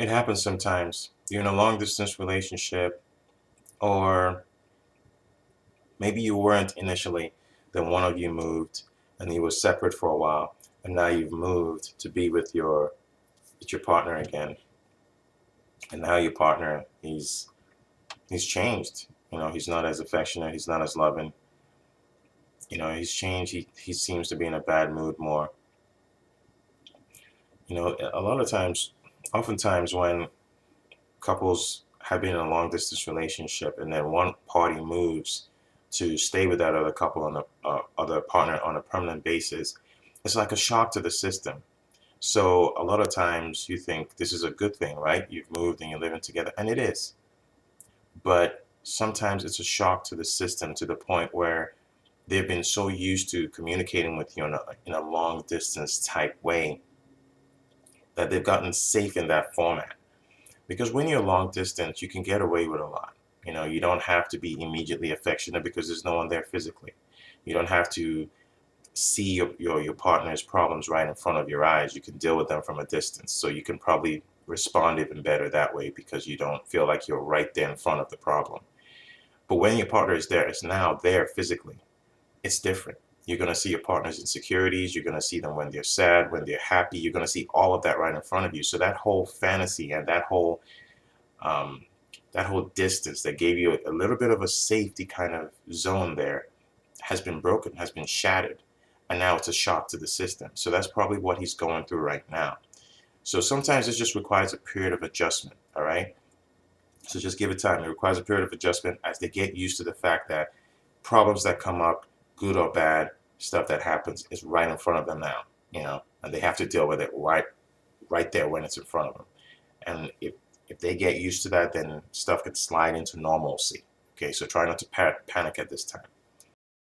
It happens sometimes. You're in a long distance relationship, or maybe you weren't initially, then one of you moved and you were separate for a while, and now you've moved to be with your partner again. And now your partner, he's changed. He's not as affectionate, he's not as loving. He's changed. He seems to be in a bad mood more. A lot of times, oftentimes when couples have been in a long distance relationship and then one party moves to stay with that other couple on a other partner on a permanent basis, it's like a shock to the system. So a lot of times you think this is a good thing, right? You've moved and you're living together, and it is. But sometimes it's a shock to the system to the point where they've been so used to communicating with you in a long distance type way that they've gotten safe in that format. Because when you're long distance, you can get away with a lot. You don't have to be immediately affectionate because there's no one there physically. You don't have to see your partner's problems right in front of your eyes. You can deal with them from a distance. So you can probably respond even better that way because you don't feel like you're right there in front of the problem. But when your partner is there, it's now there physically. It's different. You're going to see your partner's insecurities. You're going to see them when they're sad, when they're happy. You're going to see all of that right in front of you. So that whole fantasy and um, that whole distance that gave you a little bit of a safety kind of zone there has been broken, has been shattered, and now it's a shock to the system. So that's probably what he's going through right now. So sometimes it just requires a period of adjustment, all right? So just give it time. It requires a period of adjustment as they get used to the fact that problems that come up, good or bad, stuff that happens is right in front of them now, and they have to deal with it right there when it's in front of them. And if they get used to that, then stuff could slide into normalcy. Okay, so try not to panic at this time.